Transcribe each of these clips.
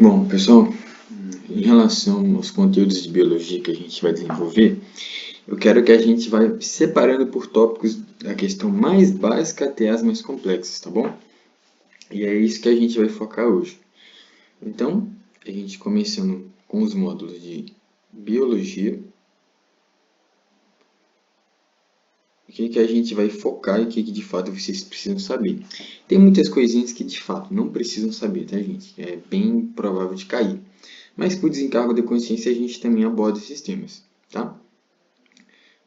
Bom, pessoal, em relação aos conteúdos de biologia que a gente vai desenvolver, eu quero que a gente vá separando por tópicos da questão mais básica até as mais complexas, tá bom? E é isso que a gente vai focar hoje. Então, a gente começando com os módulos de biologia, o que a gente vai focar e o que de fato vocês precisam saber. Tem muitas coisinhas que de fato não precisam saber, tá, gente? É bem provável de cair. Mas por desencargo de consciência a gente também aborda esses temas, tá?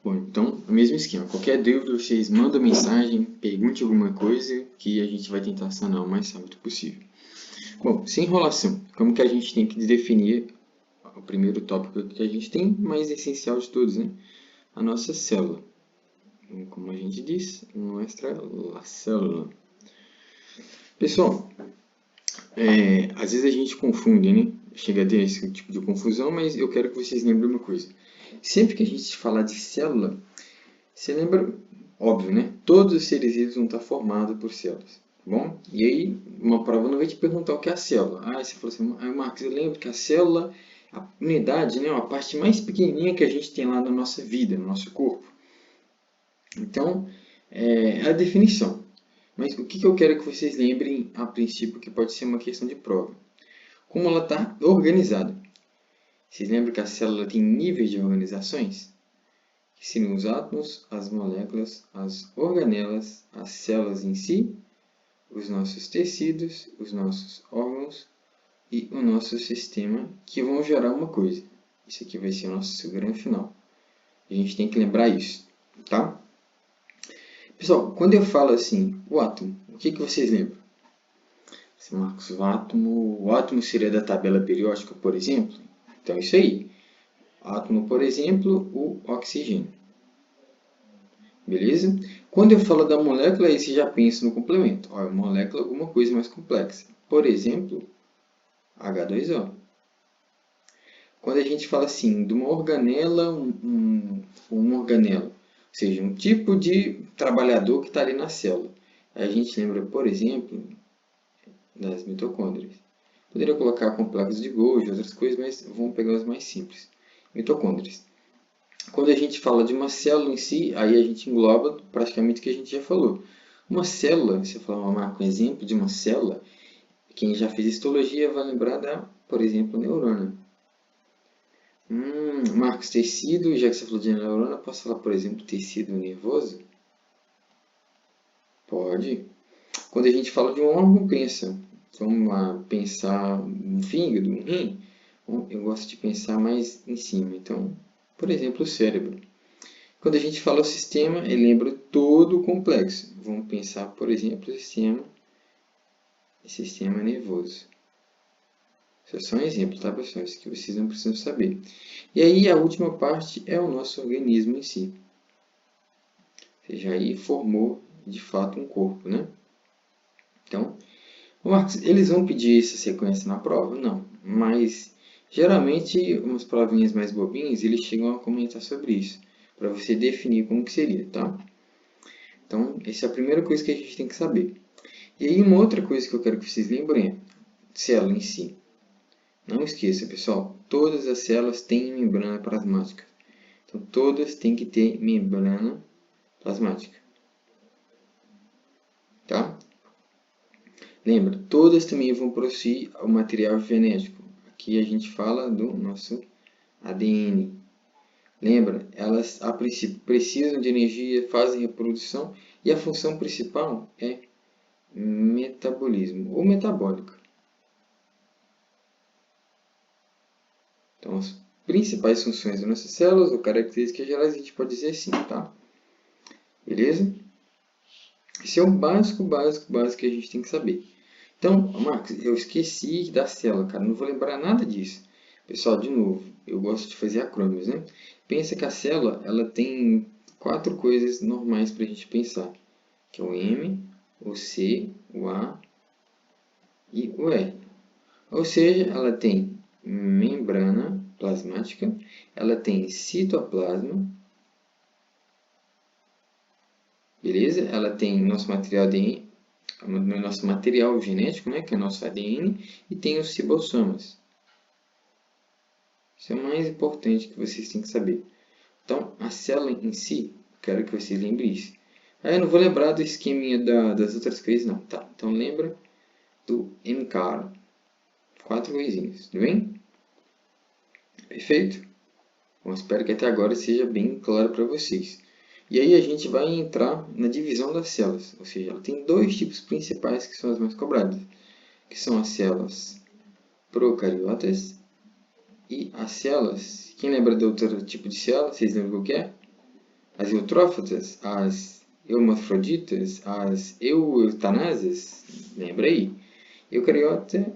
Bom, então, o mesmo esquema. Qualquer dúvida, vocês mandam mensagem, pergunte alguma coisa que a gente vai tentar sanar o mais rápido possível. Bom, sem enrolação, como que a gente tem que definir o primeiro tópico que a gente tem, mais essencial de todos, né? A nossa célula. Como a gente diz, nossa célula. Pessoal, às vezes a gente confunde, né? Chega a ter esse tipo de confusão, mas eu quero que vocês lembrem uma coisa. Sempre que a gente falar de célula, você lembra, óbvio, né? Todos os seres vivos vão estar formados por células, tá bom? E aí, uma prova não vai te perguntar o que é a célula. Ah, você falou assim, Marcos, eu lembro que a célula, a unidade, né? A parte mais pequenininha que a gente tem lá na nossa vida, no nosso corpo. Então, é a definição. Mas o que eu quero que vocês lembrem a princípio, que pode ser uma questão de prova? Como ela está organizada. Vocês lembram que a célula tem níveis de organizações? Que seriam os átomos, as moléculas, as organelas, as células em si, os nossos tecidos, os nossos órgãos e o nosso sistema, que vão gerar uma coisa. Isso aqui vai ser o nosso grande final. A gente tem que lembrar isso, tá? Pessoal, quando eu falo assim, o átomo, o que vocês lembram? Marcos, o átomo seria da tabela periódica, por exemplo? Então, isso aí. Átomo, por exemplo, o oxigênio. Beleza? Quando eu falo da molécula, aí você já pensa no complemento. Ó, molécula é alguma coisa mais complexa. Por exemplo, H2O. Quando a gente fala assim, de uma organela, uma organela, ou seja, um tipo de trabalhador que está ali na célula. Aí a gente lembra, por exemplo, das mitocôndrias. Poderia colocar complexos de Golgi, outras coisas, mas vamos pegar os mais simples. Mitocôndrias. Quando a gente fala de uma célula em si, aí a gente engloba praticamente o que a gente já falou. Uma célula, se eu falar um exemplo de uma célula, quem já fez histologia vai lembrar da, por exemplo, neurônio. Marcos, tecido, já que você falou de neurônio, posso falar, por exemplo, tecido nervoso? Pode. Quando a gente fala de um órgão, pensa. Vamos pensar um fígado, um rim. Eu gosto de pensar mais em cima. Então, por exemplo, o cérebro. Quando a gente fala o sistema, ele lembra todo o complexo. Vamos pensar, por exemplo, o sistema nervoso. Isso é só um exemplo, tá, pessoal? Isso que vocês não precisam saber. E aí, a última parte é o nosso organismo em si. Ou seja, aí formou, de fato, um corpo, né? Então, Marcos, eles vão pedir essa sequência na prova? Não. Mas, geralmente, umas provinhas mais bobinhas, eles chegam a comentar sobre isso. Para você definir como que seria, tá? Então, essa é a primeira coisa que a gente tem que saber. E aí, uma outra coisa que eu quero que vocês lembrem é célula em si. Não esqueça, pessoal, todas as células têm membrana plasmática. Então, todas têm que ter membrana plasmática. Tá? Lembra, todas também vão possuir o material genético. Aqui a gente fala do nosso ADN. Lembra, elas a princípio precisam de energia, fazem reprodução e a função principal é metabolismo ou metabólica. Então, as principais funções das nossas células ou características gerais a gente pode dizer assim, tá? Beleza? Esse é o básico que a gente tem que saber. Então, Marcos, eu esqueci da célula, cara, não vou lembrar nada disso. Pessoal, de novo, eu gosto de fazer acrônimos, né? Pensa que a célula, ela tem 4 coisas normais para a gente pensar, que é o M, o C, o A e o R. Ou seja, ela tem membrana plasmática, ela tem citoplasma, beleza? Ela tem nosso material ADN, no nosso material genético, né, que é o nosso ADN, e tem os ribossomas. Isso é o mais importante que vocês têm que saber. Então, a célula em si, quero que vocês lembrem isso. Eu não vou lembrar do esqueminha das outras coisas, não. Tá? Então, lembra do NCAR. 4 coisinhas, tudo bem? Perfeito? Bom, espero que até agora seja bem claro para vocês. E aí a gente vai entrar na divisão das células. Ou seja, ela tem dois tipos principais que são as mais cobradas. Que são as células procariotas e as células... Quem lembra do outro tipo de célula? Vocês lembram o que é? As eutrófitas, as hermafroditas, as eutanásicas, lembra aí? Eucariota,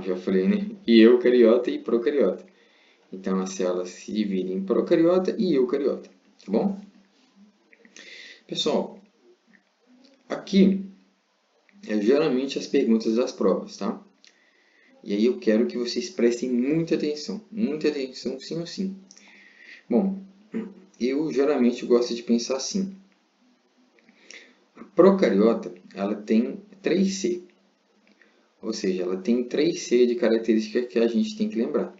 já falei, né? E eucariota e procariota. Então, as células se dividem em procariota e eucariota, tá bom? Pessoal, aqui é geralmente as perguntas das provas, tá? E aí eu quero que vocês prestem muita atenção sim ou sim. Bom, eu geralmente gosto de pensar assim. A procariota, ela tem 3C. Ou seja, ela tem 3C de característica que a gente tem que lembrar.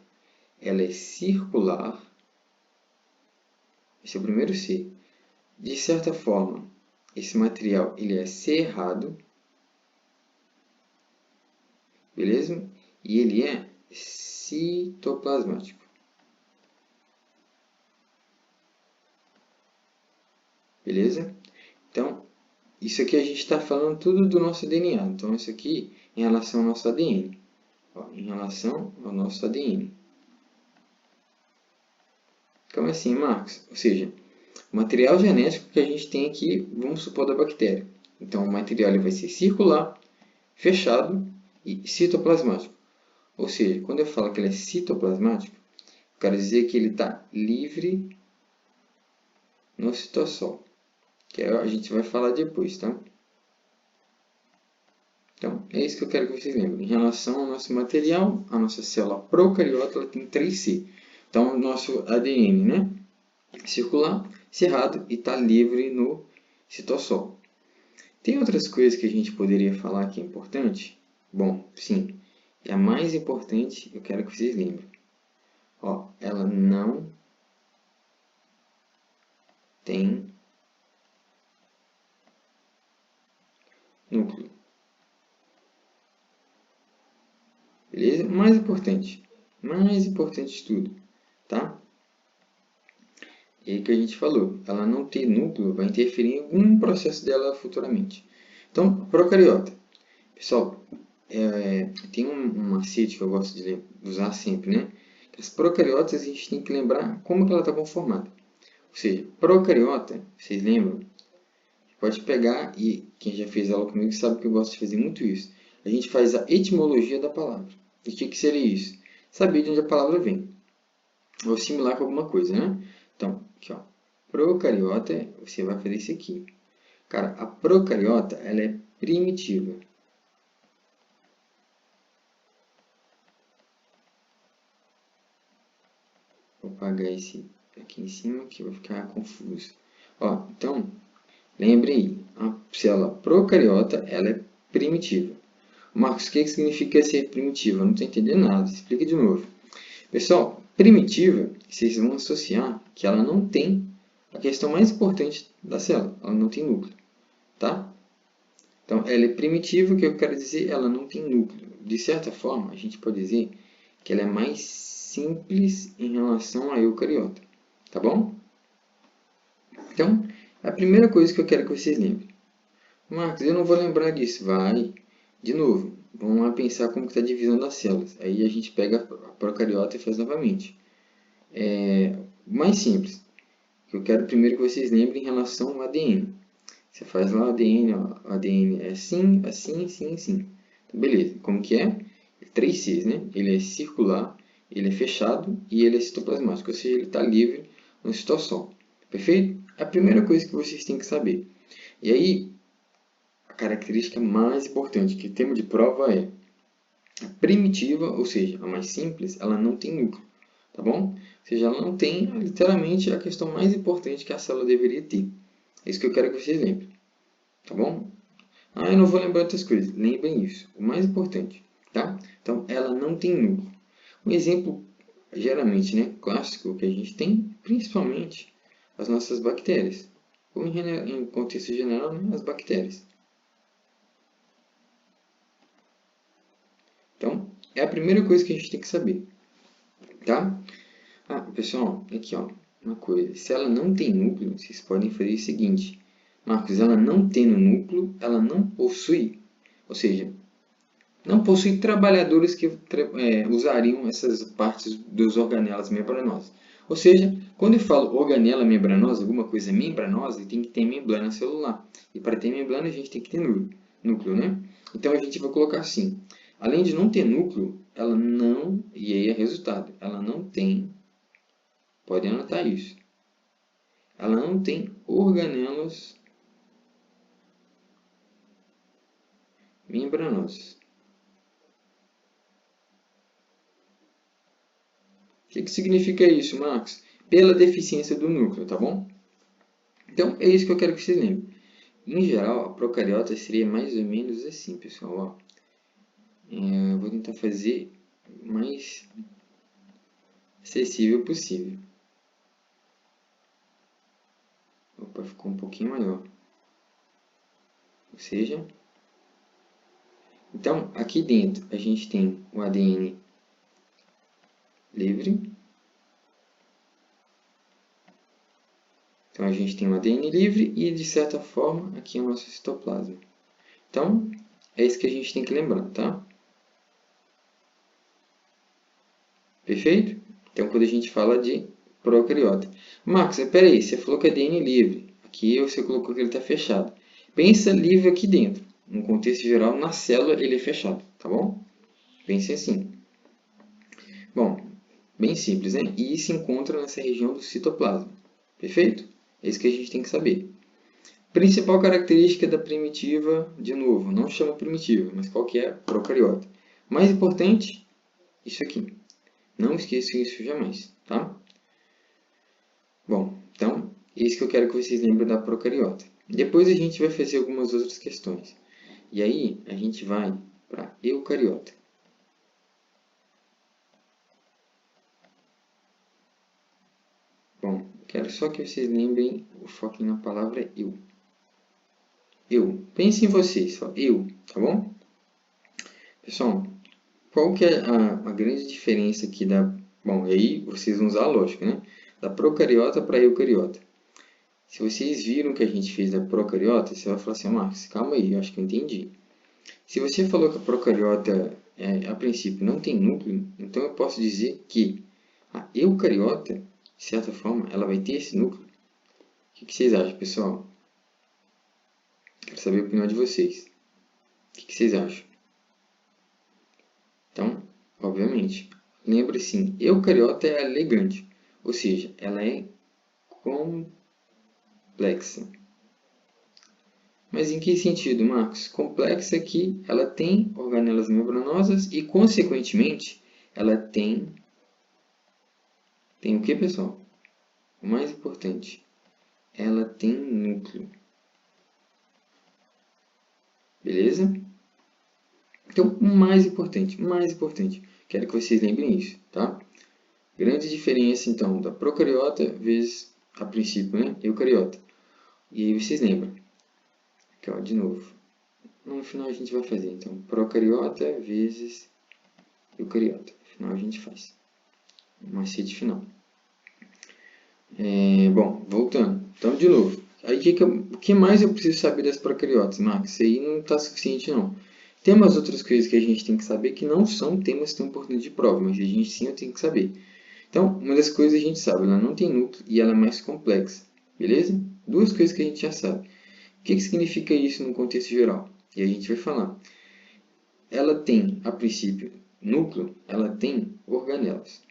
Ela é circular. Esse é o primeiro C. De certa forma, esse material ele é cerrado. Beleza? E ele é citoplasmático. Beleza? Então, isso aqui a gente está falando tudo do nosso DNA. Então, isso aqui em relação ao nosso ADN. Ó, em relação ao nosso ADN. Como assim, Marcos? Ou seja, o material genético que a gente tem aqui, vamos supor, da bactéria. Então, o material ele vai ser circular, fechado e citoplasmático. Ou seja, quando eu falo que ele é citoplasmático, eu quero dizer que ele está livre no citossol. Que a gente vai falar depois, tá? Então, é isso que eu quero que vocês lembrem. Em relação ao nosso material, a nossa célula procariota ela tem 3C. Então, o nosso ADN, né? Circular, cerrado e está livre no citossol. Tem outras coisas que a gente poderia falar que é importante? Bom, sim. E a mais importante, eu quero que vocês lembrem. Ó, ela não tem núcleo. Beleza? Mais importante de tudo, tá? E aí que a gente falou, ela não ter núcleo vai interferir em algum processo dela futuramente. Então, procariota. Pessoal, tem um macete que eu gosto de usar sempre, né? As procariotas a gente tem que lembrar como que ela está conformada. Ou seja, procariota, vocês lembram? Pode pegar, e quem já fez aula comigo sabe que eu gosto de fazer muito isso. A gente faz a etimologia da palavra. E o que seria isso? Saber de onde a palavra vem. Ou similar com alguma coisa, né? Então, aqui ó. Procariota, você vai fazer isso aqui. Cara, a procariota, ela é primitiva. Vou apagar esse aqui em cima, que vai ficar confuso. Ó, então, lembre aí, a célula procariota, ela é primitiva. Marcos, o que significa ser primitiva? Eu não estou entendendo nada, explica de novo. Pessoal, primitiva, vocês vão associar que ela não tem a questão mais importante da célula, ela não tem núcleo, tá? Então, ela é primitiva, o que eu quero dizer, ela não tem núcleo. De certa forma, a gente pode dizer que ela é mais simples em relação à eucariota, tá bom? Então, a primeira coisa que eu quero que vocês lembrem. Marcos, eu não vou lembrar disso. Vai, de novo, vamos lá pensar como está a divisão das células. Aí a gente pega a procariota e faz novamente. Mais simples, que eu quero primeiro que vocês lembrem em relação ao ADN. Você faz lá o ADN, ó, o ADN é assim, assim, assim, assim. Então, beleza, como que é? 3Cs, né? Ele é circular, ele é fechado e ele é citoplasmático, ou seja, ele está livre no citossol. Perfeito? É a primeira coisa que vocês têm que saber. E aí, a característica mais importante que temos de prova é a primitiva, ou seja, a mais simples, ela não tem núcleo, tá bom? Ou seja, ela não tem literalmente a questão mais importante que a célula deveria ter. É isso que eu quero que vocês lembrem, tá bom? Ah, eu não vou lembrar outras coisas. Lembrem isso. O mais importante, tá? Então, ela não tem núcleo. Um exemplo, geralmente, né, clássico que a gente tem, principalmente as nossas bactérias. Ou em contexto geral, né, as bactérias. Então, é a primeira coisa que a gente tem que saber, tá? Ah, pessoal, aqui ó, uma coisa. Se ela não tem núcleo, vocês podem fazer o seguinte. Marcos, ela não tendo núcleo, ela não possui, ou seja, não possui trabalhadores que usariam essas partes dos organelas membranosas. Ou seja, quando eu falo organela membranosa, alguma coisa membranosa, tem que ter membrana celular. E para ter membrana, a gente tem que ter núcleo, né? Então, a gente vai colocar assim. Além de não ter núcleo, ela não, e aí é resultado, ela não tem, pode anotar isso, ela não tem organelas membranosas. O que significa isso, Marcos? Pela deficiência do núcleo, tá bom? Então, é isso que eu quero que vocês lembrem. Em geral, a procariota seria mais ou menos assim, pessoal. Ó. Eu vou tentar fazer o mais acessível possível. Opa, ficou um pouquinho maior. Ou seja, então, aqui dentro a gente tem o ADN livre. Então, a gente tem o ADN livre e, de certa forma, aqui é o nosso citoplasma. Então, é isso que a gente tem que lembrar, tá? Perfeito? Então, quando a gente fala de procariota. Marcos, espera aí, você falou que é ADN livre. Aqui você colocou que ele está fechado. Pensa livre aqui dentro. No contexto geral, na célula ele é fechado, tá bom? Pense assim. Bom, bem simples, né? E se encontra nessa região do citoplasma. Perfeito? É isso que a gente tem que saber. Principal característica da primitiva, de novo, não chama primitiva, mas qual que é? Procariota. Mais importante, isso aqui. Não esqueçam isso jamais, tá? Bom, então, isso que eu quero que vocês lembrem da procariota. Depois a gente vai fazer algumas outras questões. E aí, a gente vai para eucariota. Bom, quero só que vocês lembrem o foco na palavra eu. Eu. Pense em vocês, só eu, tá bom? Pessoal, qual que é a grande diferença aqui da... Bom, aí vocês vão usar a lógica, né? Da procariota para eucariota. Se vocês viram que a gente fez da procariota, você vai falar assim, Marcos, calma aí, eu acho que eu entendi. Se você falou que a procariota, a princípio, não tem núcleo, então eu posso dizer que a eucariota, de certa forma, ela vai ter esse núcleo. O que vocês acham, pessoal? Quero saber a opinião de vocês. O que vocês acham? Então, obviamente, lembre sim, eucariota é elegante, ou seja, ela é complexa. Mas em que sentido, Marcos? Complexa que ela tem organelas membranosas e, consequentemente, ela tem o que, pessoal? O mais importante, ela tem núcleo. Beleza? Então, o mais importante, quero que vocês lembrem isso, tá? Grande diferença, então, da procariota vezes, a princípio, né, eucariota. E aí vocês lembram. Aqui, ó, de novo. No final a gente vai fazer, então, procariota vezes eucariota. No final a gente faz. Macete final. Bom, voltando. Então, de novo. Aí, o que mais eu preciso saber das procariotas, Max? Isso aí não está suficiente, não. Tem umas outras coisas que a gente tem que saber que não são temas tão importantes de prova, mas a gente sim tem que saber. Então, uma das coisas a gente sabe, ela não tem núcleo e ela é mais complexa. Beleza? Duas coisas que a gente já sabe. O que significa isso no contexto geral? E a gente vai falar. Ela tem, a princípio, núcleo, ela tem organelas.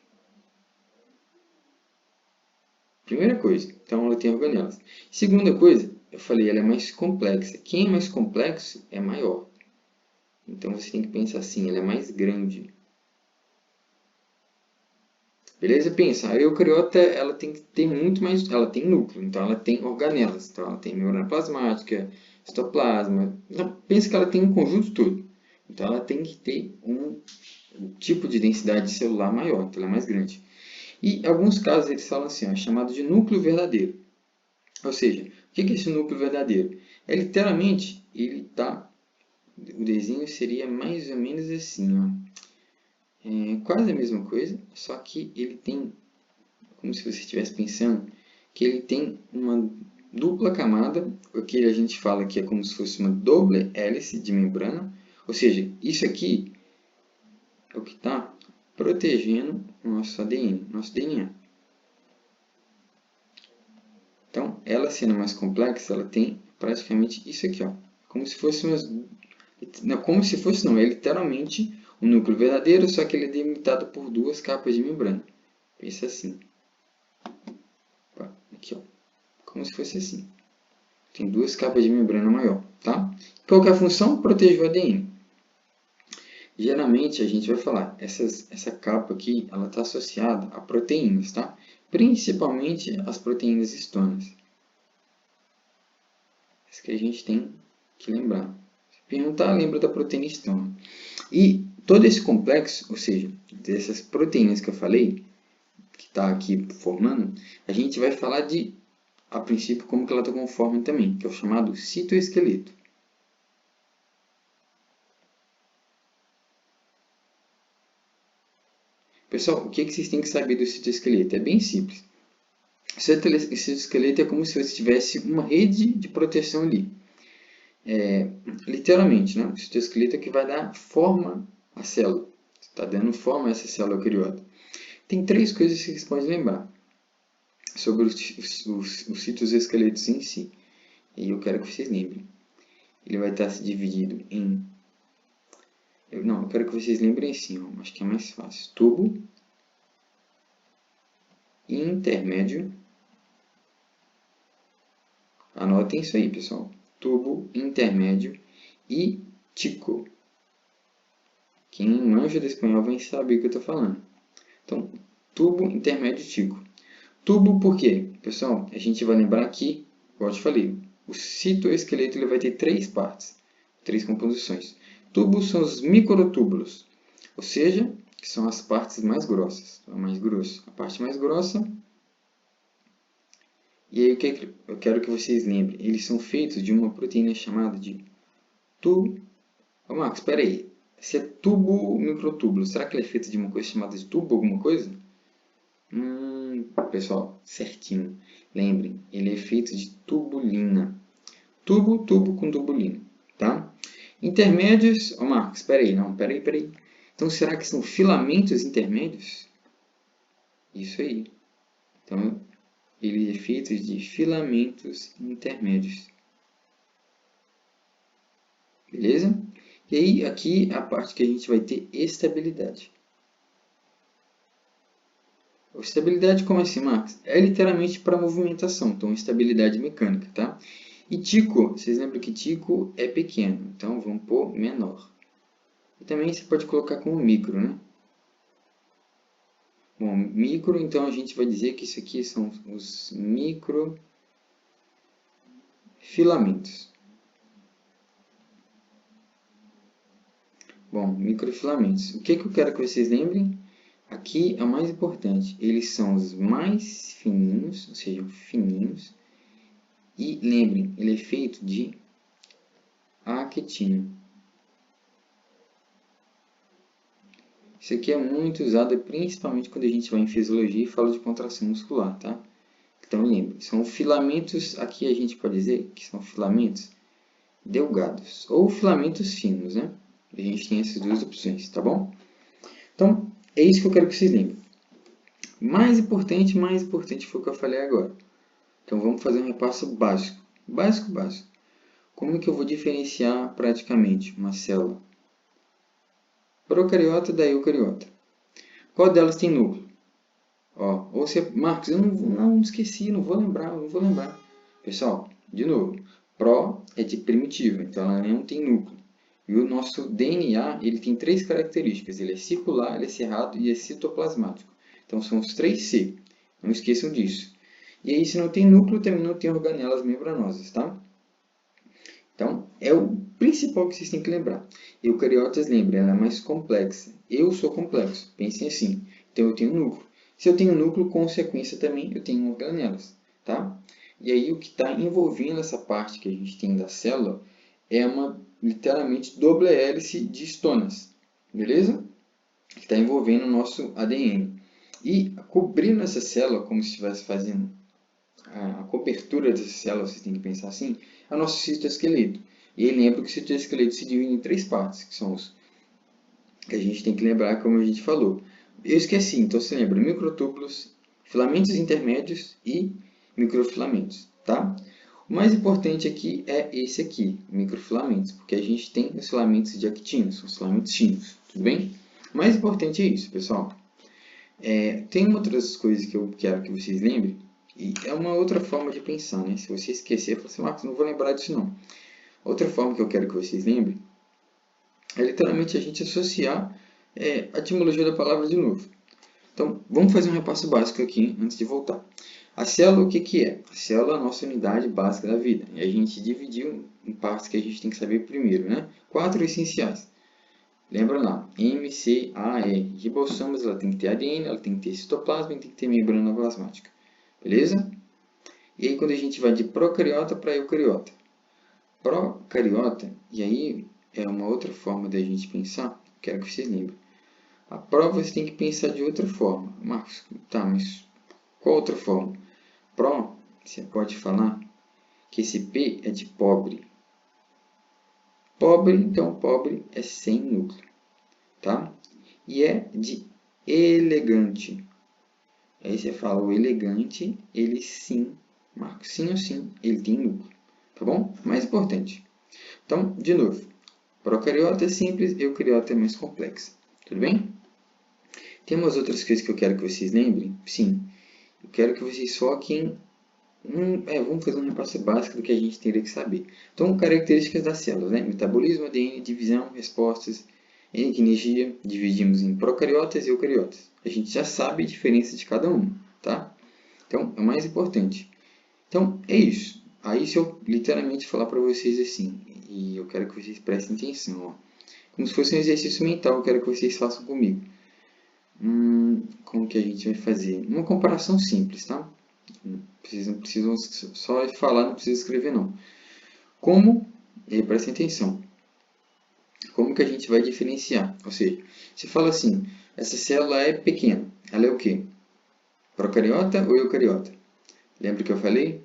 Primeira coisa, então ela tem organelas. Segunda coisa, eu falei, ela é mais complexa. Quem é mais complexo é maior. Então você tem que pensar assim, ela é mais grande. Beleza? Pensa, a eucariota ela tem que ter muito mais, ela tem núcleo, então ela tem organelas, então ela tem membrana plasmática, citoplasma. Pensa que ela tem um conjunto todo. Então, ela tem que ter um tipo de densidade celular maior, então ela é mais grande. E em alguns casos eles falam assim, é chamado de núcleo verdadeiro. Ou seja, o que é esse núcleo verdadeiro? É literalmente, o desenho seria mais ou menos assim, ó. É quase a mesma coisa, só que ele tem, como se você estivesse pensando, que ele tem uma dupla camada, o que a gente fala que é como se fosse uma doble hélice de membrana, ou seja, isso aqui é o que está protegendo o nosso ADN, nosso DNA. Então, ela sendo mais complexa, ela tem praticamente isso aqui, ó, como se fosse é literalmente um núcleo verdadeiro, só que ele é delimitado por duas capas de membrana. Pensa assim. Aqui, ó. Como se fosse assim. Tem duas capas de membrana maior, tá? Qual que é a função? Proteger o ADN. Geralmente, a gente vai falar, essa capa aqui, ela está associada a proteínas, tá? Principalmente as proteínas histonas. Isso que a gente tem que lembrar. Se perguntar, lembra da proteína histona. E todo esse complexo, ou seja, dessas proteínas que eu falei, que está aqui formando, a gente vai falar de, a princípio, como que ela está conforme também, que é o chamado citoesqueleto. Pessoal, o que vocês têm que saber do citoesqueleto? É bem simples. O citoesqueleto é como se você tivesse uma rede de proteção ali. Literalmente, né? O citoesqueleto é que vai dar forma à célula. Está dando forma a essa célula eucariota. Tem três coisas que vocês podem lembrar sobre os citoesqueletos em si. E eu quero que vocês lembrem. Ele vai estar dividido em... eu quero que vocês lembrem assim, ó, acho que é mais fácil. Tubo, intermédio. Anotem isso aí, pessoal. Tubo, intermédio e tico. Quem manja do espanhol vai saber o que eu estou falando. Então, tubo, intermédio e tico. Tubo por quê? Pessoal, a gente vai lembrar aqui, como eu te falei, o citoesqueleto ele vai ter três partes, três composições. Tubos são os microtúbulos, ou seja, que são as partes mais grossas. Então, mais grosso, a parte mais grossa. E aí o que eu quero que vocês lembrem? Eles são feitos de uma proteína chamada de tubo. Ô, Marcos, espera aí. Se é tubo microtúbulo, será que ele é feito de uma coisa chamada de tubo alguma coisa? Pessoal, certinho. Lembrem, ele é feito de tubulina. Tubo com tubulina, tá? Intermédios... Ô, Marcos, espera aí. Não, espera aí. Então, será que são filamentos intermédios? Isso aí. Então, ele é feito de filamentos intermédios. Beleza? E aí, aqui a parte que a gente vai ter estabilidade. Estabilidade, como assim, Marcos? É literalmente para movimentação, então estabilidade mecânica, tá? E tico, vocês lembram que tico é pequeno, então vamos pôr menor. E também você pode colocar como micro, né? Bom, micro, então a gente vai dizer que isso aqui são os microfilamentos. Bom, microfilamentos. O que eu quero que vocês lembrem? Aqui é o mais importante. Eles são os mais fininhos, ou seja, fininhos. E lembrem, ele é feito de actina. Isso aqui é muito usado, principalmente quando a gente vai em fisiologia e fala de contração muscular, tá? Então lembre, são filamentos, aqui a gente pode dizer que são filamentos delgados ou filamentos finos, né? A gente tem essas duas opções, tá bom? Então, é isso que eu quero que vocês lembrem. Mais importante foi o que eu falei agora. Então, vamos fazer um repasso básico. Básico. Como é que eu vou diferenciar praticamente uma célula procariota da eucariota? Qual delas tem núcleo? Ó, ou se, Marcos, eu não esqueci, não vou lembrar. Pessoal, de novo, pró é de primitiva, então ela não tem núcleo. E o nosso DNA, ele tem três características, ele é circular, ele é cerrado e é citoplasmático. Então são os 3C, não esqueçam disso. E aí, se não tem núcleo, também não tem organelas membranosas, tá? Então, é o principal que vocês têm que lembrar. Eucariotas, lembrem, ela é mais complexa. Eu sou complexo, pensem assim. Então, eu tenho núcleo. Se eu tenho núcleo, consequência também, eu tenho organelas, tá? E aí, o que está envolvendo essa parte que a gente tem da célula é uma, literalmente, dupla hélice de estonas, beleza? Que está envolvendo o nosso ADN. E cobrindo essa célula, como se estivesse fazendo a cobertura dessa célula, vocês têm que pensar assim, é o nosso citoesqueleto. E aí lembra que o citoesqueleto se divide em 3 partes, que são os que a gente tem que lembrar, como a gente falou. Eu esqueci, então você lembra microtúbulos, filamentos intermédios e microfilamentos, tá? O mais importante aqui é esse aqui, microfilamentos, porque a gente tem os filamentos de actina, são os filamentos finos, tudo bem? O mais importante é isso, pessoal. Tem outras coisas que eu quero que vocês lembrem, e é uma outra forma de pensar, né? Se você esquecer, fala assim, Marcos, não vou lembrar disso não. Outra forma que eu quero que vocês lembrem é literalmente a gente associar a etimologia da palavra de novo. Então, vamos fazer um repasso básico aqui antes de voltar. A célula, o que é? A célula é a nossa unidade básica da vida. E a gente dividiu em partes que a gente tem que saber primeiro, né? 4 essenciais. Lembra lá, M, C, A, R. Ribossomos, ela tem que ter ADN, ela tem que ter citoplasma e tem que ter membrana plasmática. Beleza? E aí, quando a gente vai de procariota para eucariota. Procariota, e aí é uma outra forma da gente pensar, quero que vocês lembrem. A prova você tem que pensar de outra forma. Marcos, tá, mas qual outra forma? Pro, você pode falar que esse P é de pobre. Pobre, então pobre é sem núcleo, tá? E é de elegante. Aí você fala, o elegante, ele sim, Marcos, sim ou sim, ele tem núcleo, tá bom? Mais importante. Então, de novo, procariota é simples, eucariota é mais complexa, tudo bem? Tem umas outras coisas que eu quero que vocês lembrem? Sim, eu quero que vocês foquem vamos fazer um repasse básico do que a gente teria que saber. Então, características das células, né? Metabolismo, ADN, divisão, respostas, energia, dividimos em procariotas e eucariotas. A gente já sabe a diferença de cada um, tá? Então, é o mais importante. Então, é isso. Aí, se eu literalmente falar para vocês assim, e eu quero que vocês prestem atenção, ó, como se fosse um exercício mental, eu quero que vocês façam comigo. Como que a gente vai fazer? Uma comparação simples, tá? Não precisam só falar, não precisa escrever não. Como, e aí prestem atenção, como que a gente vai diferenciar? Ou seja, se fala assim, essa célula é pequena, ela é o quê? Procariota ou eucariota? Lembra que eu falei?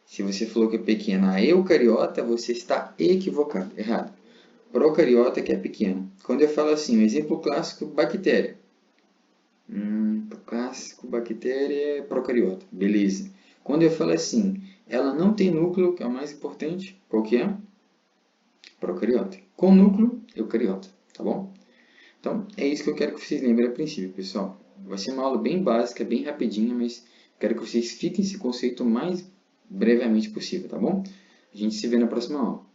Se você falou que é pequena a eucariota, você está equivocado, errado. Procariota que é pequena. Quando eu falo assim, um exemplo clássico, bactéria. Clássico, bactéria, procariota. Beleza. Quando eu falo assim, ela não tem núcleo, que é o mais importante, qual que é? Procariota. Com núcleo, eucariota. Tá bom? Então, é isso que eu quero que vocês lembrem a princípio, pessoal. Vai ser uma aula bem básica, bem rapidinha, mas quero que vocês fiquem esse conceito o mais brevemente possível, tá bom? A gente se vê na próxima aula.